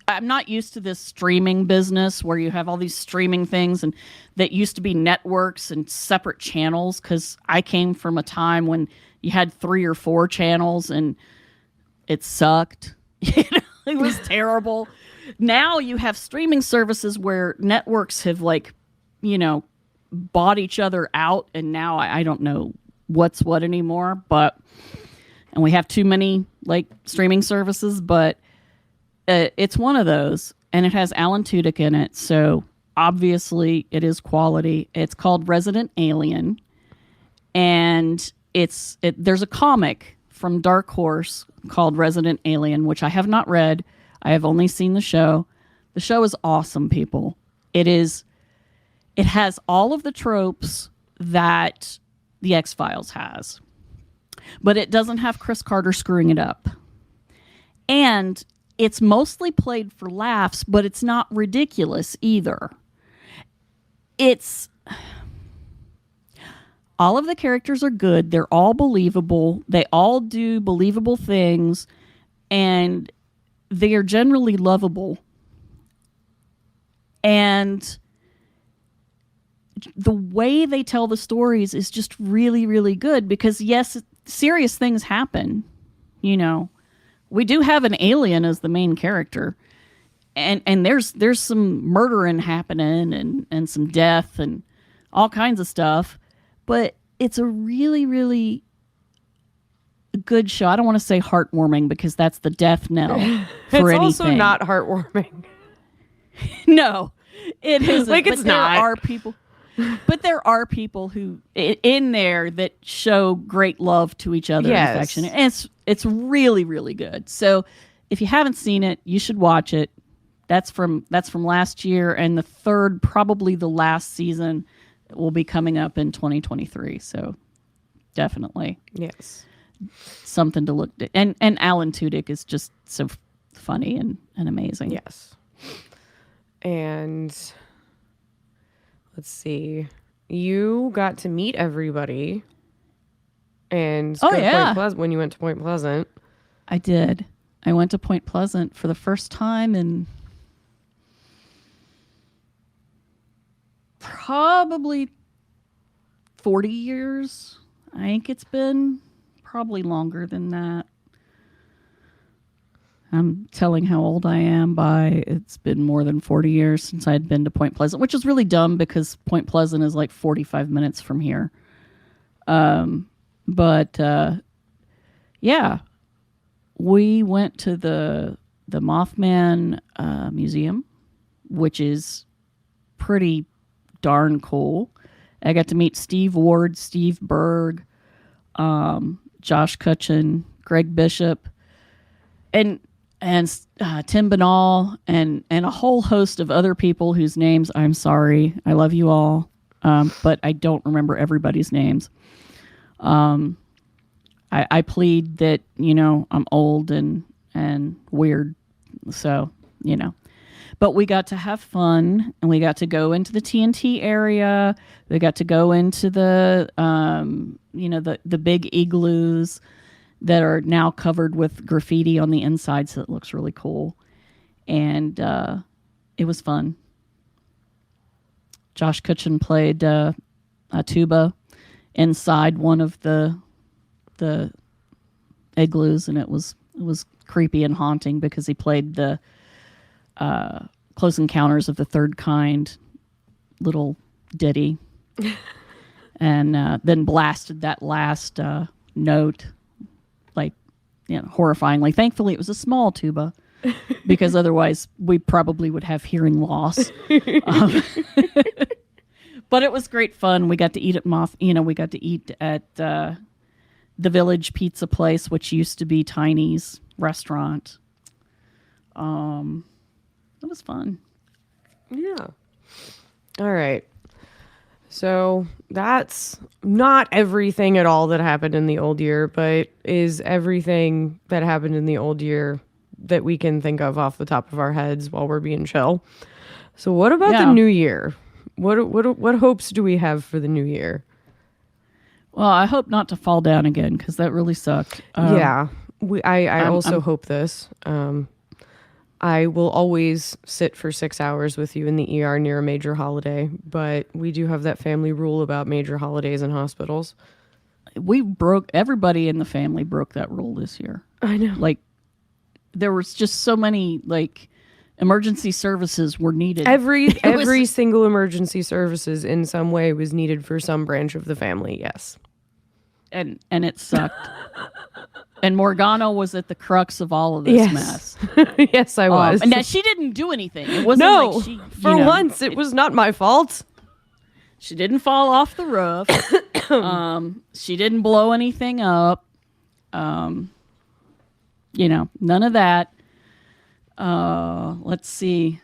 I'm not used to this streaming business where you have all these streaming things and that used to be networks and separate channels, because I came from a time when you had 3 or 4 channels and it sucked. You know, it was terrible. Now you have streaming services where networks have, like, you know, bought each other out, and now I don't know what's what anymore, and we have too many like streaming services, but it's one of those, and it has Alan Tudyk in it, so obviously it is quality. It's called Resident Alien, and there's a comic from Dark Horse called Resident Alien, which I have not read. I have only seen the show. The show is awesome, people. It has all of the tropes that the X-Files has, but it doesn't have Chris Carter screwing it up. And it's mostly played for laughs, but it's not ridiculous either. All of the characters are good. They're all believable. They all do believable things, and they are generally lovable. And the way they tell the stories is just really, really good, because yes, serious things happen. You know, we do have an alien as the main character, and there's some murdering happening and some death and all kinds of stuff, but it's a really, really good show. I don't want to say heartwarming, because that's the death knell for anything. It's also not heartwarming. No, it isn't. Like, it's not. But there are people who in there that show great love to each other and affection. And it's really, really good. So if you haven't seen it, you should watch it. That's from last year, and probably the last season will be coming up in 2023. So definitely. Yes. Something to look at. And Alan Tudyk is just funny and amazing. Yes. And let's see. You got to meet everybody and go to Point Pleasant when you went to Point Pleasant. I did. I went to Point Pleasant for the first time in probably 40 years. I think it's been probably longer than that. I'm telling how old I am by it's been more than 40 years since I had been to Point Pleasant, which is really dumb because Point Pleasant is like 45 minutes from here. But yeah, we went to the Mothman Museum, which is pretty darn cool. I got to meet Steve Ward, Steve Berg, Josh Cutchin, Greg Bishop, and Tim Banal, and a whole host of other people whose names I'm sorry. I love you all, but I don't remember everybody's names. I plead that, I'm old and weird, so, But we got to have fun, and we got to go into the TNT area. We got to go into the, the big igloos that are now covered with graffiti on the inside, so it looks really cool. And it was fun. Josh Cutchin played a tuba inside one of the igloos, and it was creepy and haunting because he played the Close Encounters of the Third Kind little ditty and then blasted that last note horrifyingly. Thankfully it was a small tuba because otherwise we probably would have hearing loss. But it was great fun. We got to eat at we got to eat at the Village Pizza Place, which used to be Tiny's restaurant. It was fun. Yeah. All right. So that's not everything at all that happened in the old year, but is everything that happened in the old year that we can think of off the top of our heads while we're being chill. So what about the new year? What hopes do we have for the new year? Well, I hope not to fall down again because that really sucked. I also hope this. I will always sit for 6 hours with you in the ER near a major holiday, but we do have that family rule about major holidays in hospitals. Everybody in the family broke that rule this year. I know. There was just so many, emergency services were needed. Every single emergency services in some way was needed for some branch of the family, yes. And it sucked. And Morganna was at the crux of all of this mess. Yes, I was. And she didn't do anything. It wasn't once, it was not my fault. She didn't fall off the roof. She didn't blow anything up. None of that. Let's see.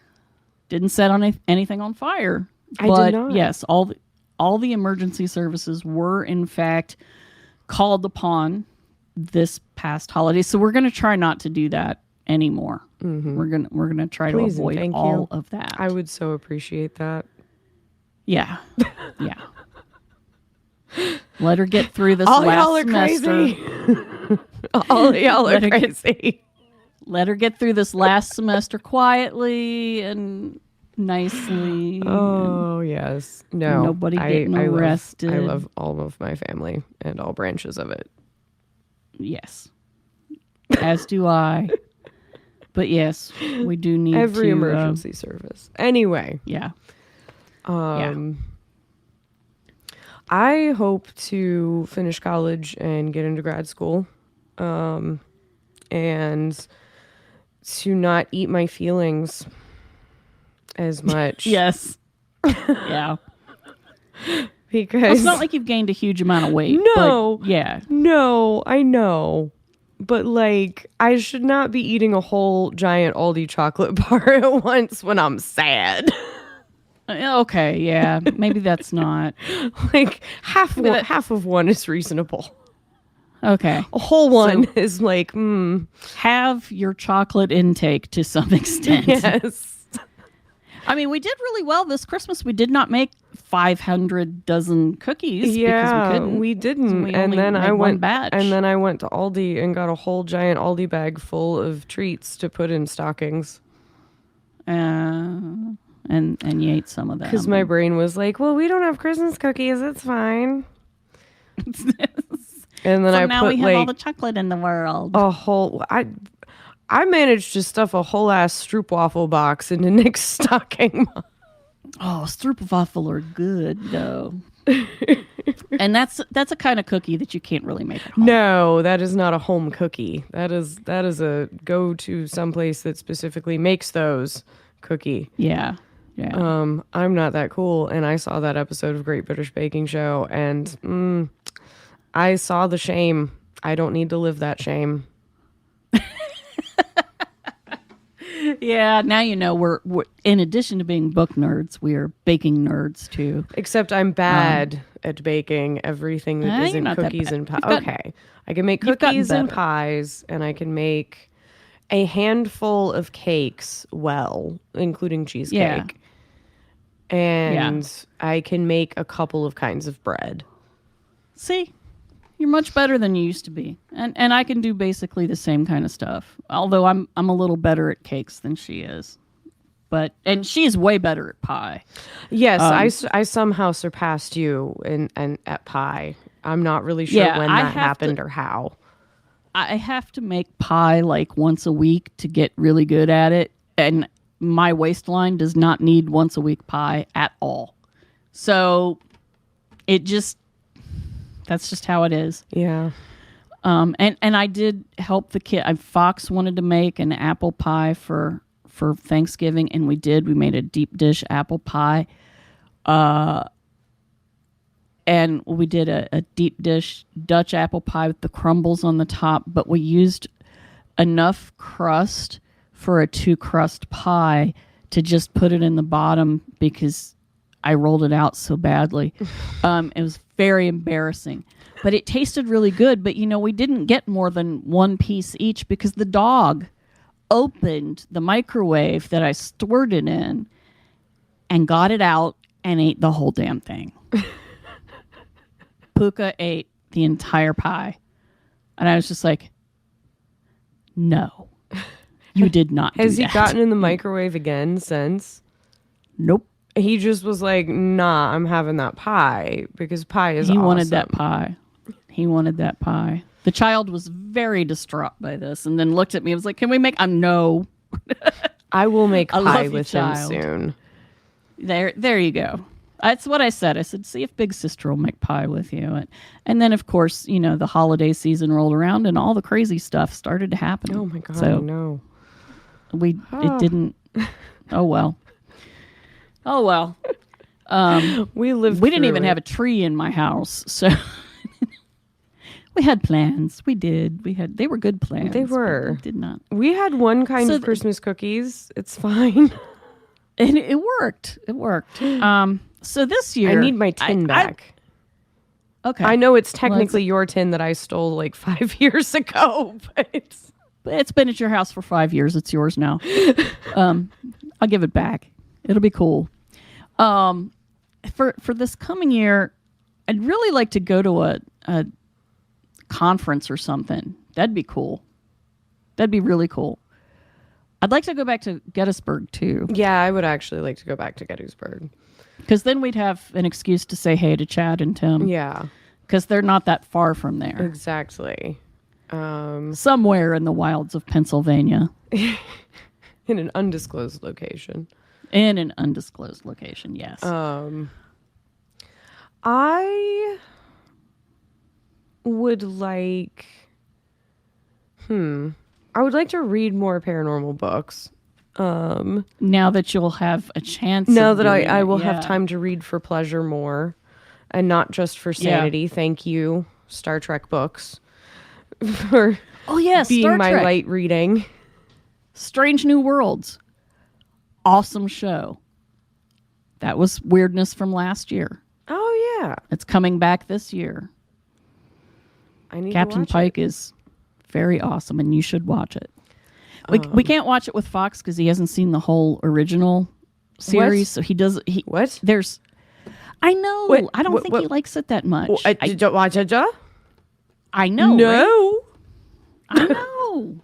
Didn't set anything on fire. I did not. Yes, all the emergency services were in fact called upon this past holiday. So we're going to try not to do that anymore. Mm-hmm. We're going to try to avoid all of that. I would so appreciate that. Yeah. Yeah. Let her get through this last semester. All y'all are crazy. Let her get through this last semester quietly and nicely. Oh, yes. No. Nobody getting arrested. I love all of my family and all branches of it. Yes. As do I. But yes, we do need every emergency service. Anyway. Yeah. I hope to finish college and get into grad school. And to not eat my feelings as much. Yes. Yeah. Because it's not like you've gained a huge amount of weight. No. But yeah. No, I know. But I should not be eating a whole giant Aldi chocolate bar at once when I'm sad. Okay, yeah. Maybe that's not. Half of one is reasonable. Okay. A whole one is like, Have your chocolate intake to some extent. Yes. I mean, we did really well this Christmas. We did not make 500 dozen cookies because we didn't. So we and only then made I one went batch. And then I went to Aldi and got a whole giant Aldi bag full of treats to put in stockings. And you ate some of them. Because my brain was like, well, we don't have Christmas cookies. It's fine. And then so I now put we have all the chocolate in the world. a whole... I managed to stuff a whole ass stroopwafel box into Nick's stocking. Oh, stroopwafel are good though. And that's a kind of cookie that you can't really make at home. No, that is not a home cookie. That is a go to someplace that specifically makes those cookie. Yeah. I'm not that cool, and I saw that episode of Great British Baking Show, and I saw the shame. I don't need to live that shame. Yeah, now you know we're in addition to being book nerds, we are baking nerds too. Except I'm bad at baking everything that isn't cookies and pies. Okay, I can make cookies and pies, and I can make a handful of cakes well, including cheesecake. Yeah. And I can make a couple of kinds of bread. See? You're much better than you used to be. And I can do basically the same kind of stuff. Although I'm a little better at cakes than she is. And she's way better at pie. Yes, I somehow surpassed you and at pie. I'm not really sure when that happened or how. I have to make pie like once a week to get really good at it. And my waistline does not need once a week pie at all. So that's just how it is. Yeah. And I did help the kid. Fox wanted to make an apple pie for Thanksgiving, and we did. We made a deep dish apple pie. And we did a deep dish Dutch apple pie with the crumbles on the top, but we used enough crust for a 2-crust pie to just put it in the bottom because I rolled it out so badly. It was very embarrassing, but it tasted really good. But, we didn't get more than one piece each because the dog opened the microwave that I stored it in and got it out and ate the whole damn thing. Puka ate the entire pie. And I was just like, no, you did not do Has he that. gotten in the microwave again since? Nope. He just was like, nah, I'm having that pie because pie is He awesome. wanted that pie. He wanted that pie. The child was very distraught by this and then looked at me and was like, can we make... no. I will make pie you, with him child. soon. There you go. That's what I said. I said, see if Big Sister will make pie with you. And then, of course, the holiday season rolled around and all the crazy stuff started to happen. Oh, my God, so no. It didn't... Oh, well. Oh, well. We didn't even have a tree in my house, so... We had plans. We did. They were good plans. They were. Did not. We had one kind of Christmas cookies. It's fine. And it worked. It worked. So this year... I need my tin back. Okay. I know it's technically your tin that I stole like 5 years ago, but it's been at your house for 5 years. It's yours now. I'll give it back. It'll be cool. For this coming year, I'd really like to go to a conference or something. That'd be cool. That'd be really cool. I'd like to go back to Gettysburg too. Yeah, I would actually like to go back to Gettysburg. Because then we'd have an excuse to say hey to Chad and Tim. Yeah. Because they're not that far from there. Exactly. Somewhere in the wilds of Pennsylvania. In an undisclosed location. In an undisclosed location, yes. I would like... I would like to read more paranormal books. Now that you'll have a chance. Now that I will have time to read for pleasure more and not just for sanity. Yeah. Thank you, Star Trek books, for being Star my Trek. light reading. Strange New Worlds. Awesome show. That was weirdness from last year. Oh, yeah. It's coming back this year. need Captain to watch Pike it. is very awesome, and you should watch it. We can't watch it with Fox because he hasn't seen the whole original series. So he does. What? There's. I know. Wait, I don't think he likes it that much. Don't watch it, Joe? I know. No. Right? I know.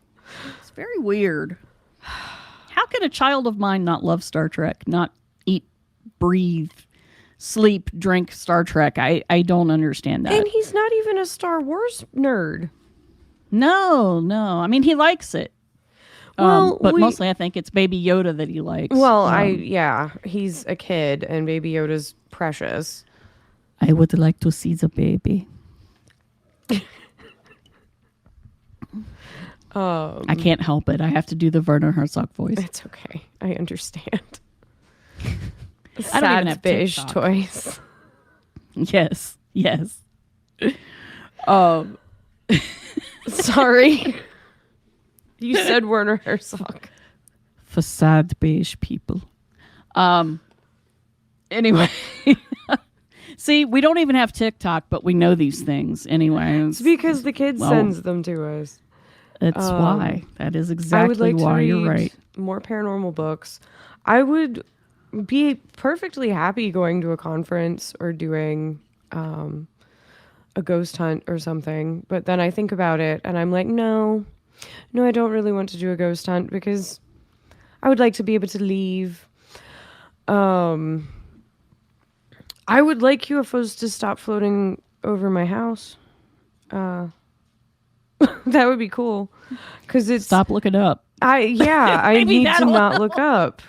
It's very weird. How can a child of mine not love Star Trek? Not eat, breathe, sleep, drink Star Trek? I don't understand that. And he's not even a Star Wars nerd. No. I mean, he likes it. Well, but mostly I think it's Baby Yoda that he likes. Well, he's a kid, and Baby Yoda's precious. I would like to see the baby. I can't help it. I have to do the Werner Herzog voice. It's okay. I understand. I don't even have beige TikTok. toys. Yes. Sorry. You said Werner Herzog. Facade beige people. Anyway. See, we don't even have TikTok, but we know these things anyway. It's because the kid sends them to us. That's why. That is exactly I would like why to read you're right. more paranormal books. I would be perfectly happy going to a conference or doing a ghost hunt or something. But then I think about it and I'm like, no, I don't really want to do a ghost hunt because I would like to be able to leave. I would like UFOs to stop floating over my house. That would be cool. Because it's Stop looking up. I need to not look up.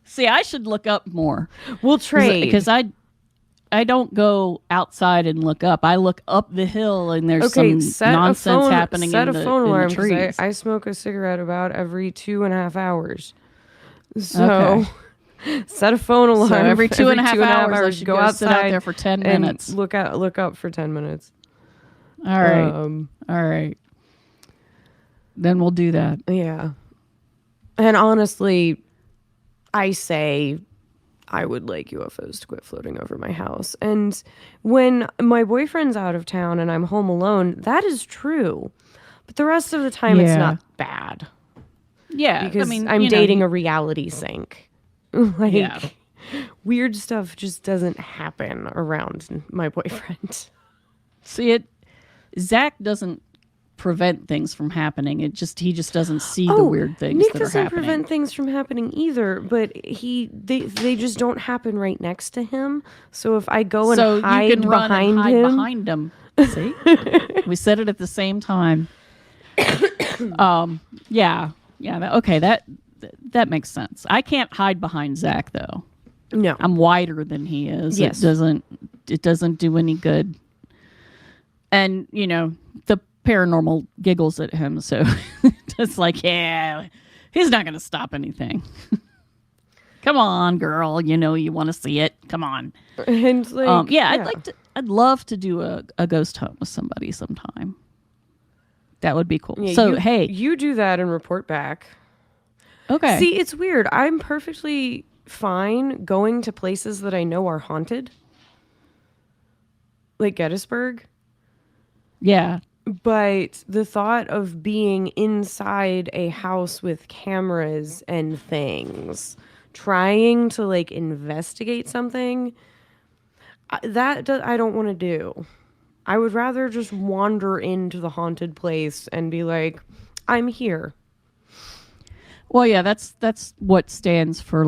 See, I should look up more. We'll trade. Because I don't go outside and look up. I look up the hill and there's some nonsense happening in the trees. I smoke a cigarette about every 2.5 hours. So set a phone alarm. So every 2.5 hours, go outside, sit out there for 10 minutes. And look up for 10 minutes. All right. All right. Then we'll do that. Yeah. And honestly, I say I would like UFOs to quit floating over my house. And when my boyfriend's out of town and I'm home alone, that is true. But the rest of the time, it's not bad. Yeah. Because I'm dating a reality sink. Weird stuff just doesn't happen around my boyfriend. See, Zach doesn't prevent things from happening. He just doesn't see the weird things Nick that are happening. doesn't prevent things from happening either, but they just don't happen right next to him. So if I go and hide you can run behind and hide him, behind him. See, we said it at the same time. That makes sense. I can't hide behind Zach though. No, I'm wider than he is. Yes. It doesn't do any good. And the paranormal giggles at him, so it's like, yeah, he's not going to stop anything. Come on, girl, you want to see it. Come on. And I'd love to do a ghost hunt with somebody sometime. That would be cool. Yeah, so you do that and report back. Okay. See, it's weird. I'm perfectly fine going to places that I know are haunted, like Gettysburg. Yeah. But the thought of being inside a house with cameras and things, trying to investigate something, I don't want to do. I would rather just wander into the haunted place and be like, I'm here. Well, yeah, that's what stands for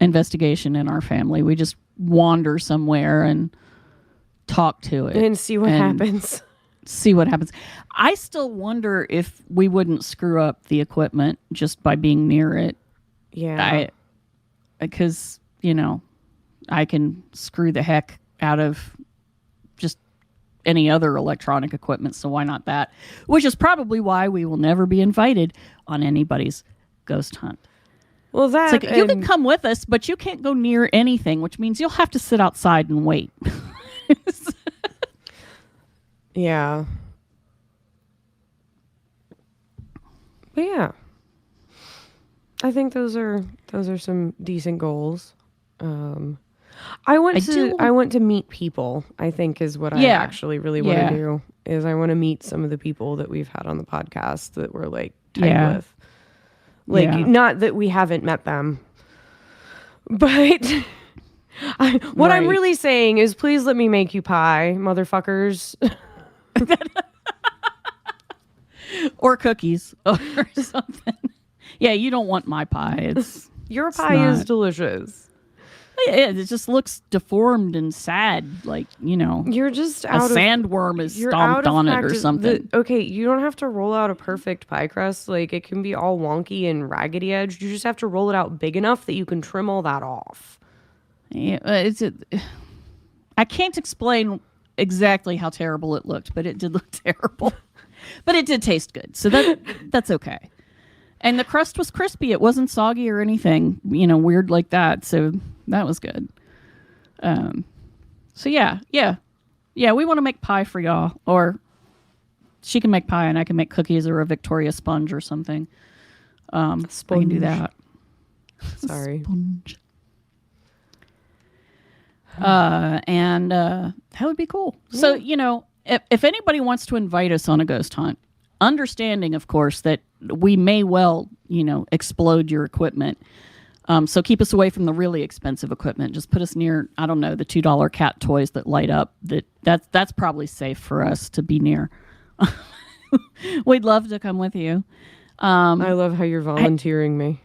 investigation in our family. We just wander somewhere and talk to it and see what happens. See what happens. I still wonder if we wouldn't screw up the equipment just by being near it. Yeah. Because, I can screw the heck out of just any other electronic equipment, so why not that? Which is probably why we will never be invited on anybody's ghost hunt. Well, you can come with us, but you can't go near anything, which means you'll have to sit outside and wait. Yeah. But yeah. I think those are some decent goals. I want to meet people, I think, is what I actually really want to do. Is I want to meet some of the people that we've had on the podcast that we're like tight with. Like, not that we haven't met them, but what I'm really saying is, please let me make you pie, motherfuckers. Or cookies or something. Yeah, you don't want my pie. Your pie is delicious. It just looks deformed and sad, like, you're just a sandworm is stomped on it or something. Okay, you don't have to roll out a perfect pie crust. Like, it can be all wonky and raggedy edged. You just have to roll it out big enough that you can trim all that off. Yeah, I can't explain exactly how terrible it looked, but it did look terrible. But it did taste good, so that's okay. And the crust was crispy. It wasn't soggy or anything, weird like that. So that was good. So yeah. We want to make pie for y'all, or she can make pie and I can make cookies or a Victoria sponge or something. I can do that. Sorry. Sponge. And that would be cool. Yeah. So, if anybody wants to invite us on a ghost hunt, understanding, of course, that we may well, explode your equipment. So keep us away from the really expensive equipment. Just put us near, I don't know, the $2 cat toys that light up. That's probably safe for us to be near. We'd love to come with you. I love how you're volunteering me.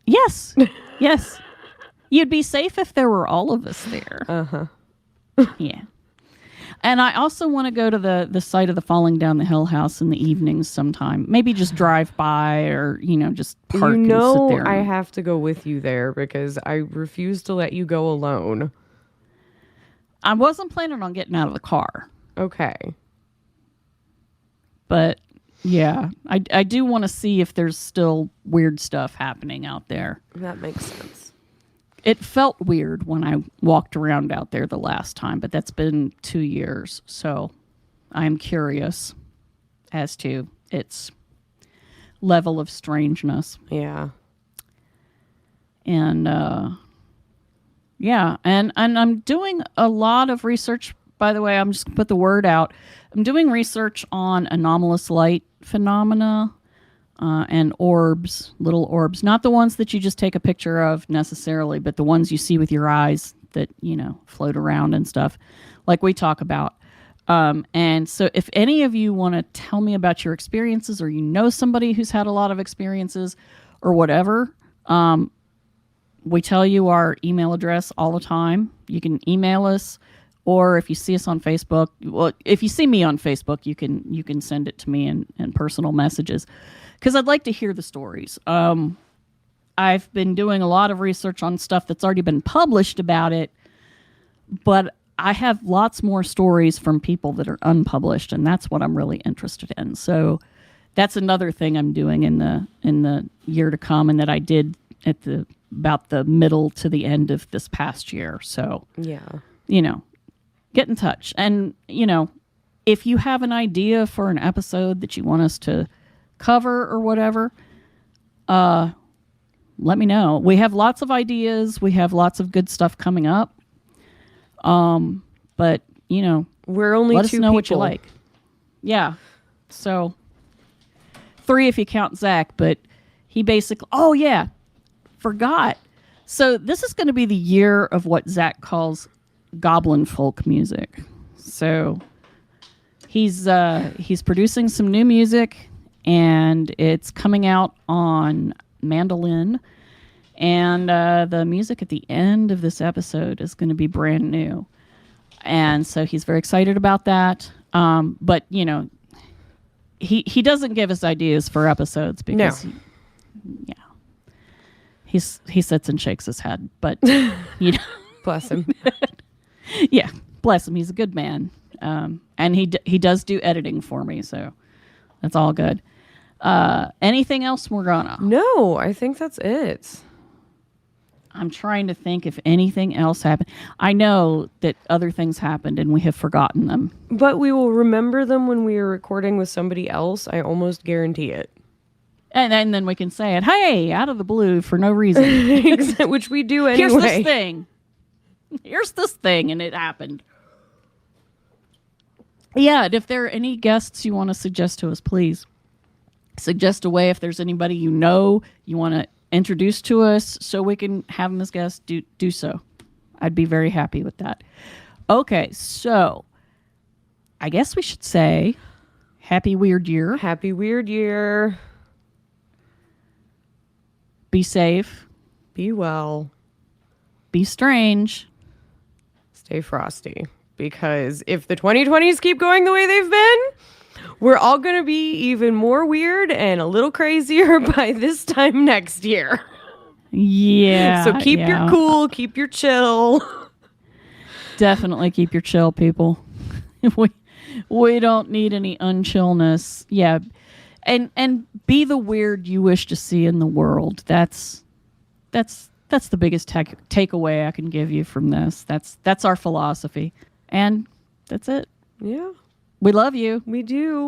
Yes. Yes. You'd be safe if there were all of us there. Uh-huh. Yeah. And I also want to go to the site of the Falling Down the Hill house in the evenings sometime. Maybe just drive by or, just park and sit there. I have to go with you there because I refuse to let you go alone. I wasn't planning on getting out of the car. Okay. But, yeah, I do want to see if there's still weird stuff happening out there. That makes sense. It felt weird when I walked around out there the last time, but that's been 2 years. So I'm curious as to its level of strangeness. Yeah. And, and I'm doing a lot of research. By the way, I'm just going to put the word out. I'm doing research on anomalous light phenomena. And orbs, little orbs, not the ones that you just take a picture of necessarily, but the ones you see with your eyes that, float around and stuff like we talk about. And so if any of you want to tell me about your experiences or somebody who's had a lot of experiences or whatever, we tell you our email address all the time. You can email us, or if you see us on Facebook, well, if you see me on Facebook, you can send it to me in personal messages. Because I'd like to hear the stories. I've been doing a lot of research on stuff that's already been published about it, but I have lots more stories from people that are unpublished, and that's what I'm really interested in. So that's another thing I'm doing in the year to come, and that I did at about the middle to the end of this past year. So yeah, get in touch, and if you have an idea for an episode that you want us to cover or whatever, let me know. We have lots of ideas. We have lots of good stuff coming up. But we're only let two us know people. what you like. Yeah. So 3 if you count Zach, but he basically, forgot. So this is going to be the year of what Zach calls goblin folk music. So he's producing some new music, and it's coming out on mandolin, and the music at the end of this episode is going to be brand new, and so he's very excited about that. But he doesn't give us ideas for episodes because he sits and shakes his head, but bless him. Yeah, bless him. He's a good man, and he does do editing for me, so that's all good. Anything else, Morganna? No, I think that's it. I'm trying to think if anything else happened. I know that other things happened and we have forgotten them. But we will remember them when we are recording with somebody else. I almost guarantee it. And then we can say it, hey, out of the blue for no reason. Which we do anyway. Here's this thing. Here's this thing, and it happened. Yeah, and if there are any guests you want to suggest to us, please suggest a way. If there's anybody you want to introduce to us so we can have them as guests, do so. I'd be very happy with that. Okay, so I guess we should say Happy Weird Year. Happy Weird Year. Be safe. Be well. Be strange. Stay frosty. Because if the 2020s keep going the way they've been, we're all going to be even more weird and a little crazier by this time next year. Yeah. So keep your cool, keep your chill. Definitely keep your chill, people. We don't need any unchillness. Yeah. And be the weird you wish to see in the world. That's the biggest takeaway I can give you from this. That's our philosophy. And that's it. Yeah. We love you. We do.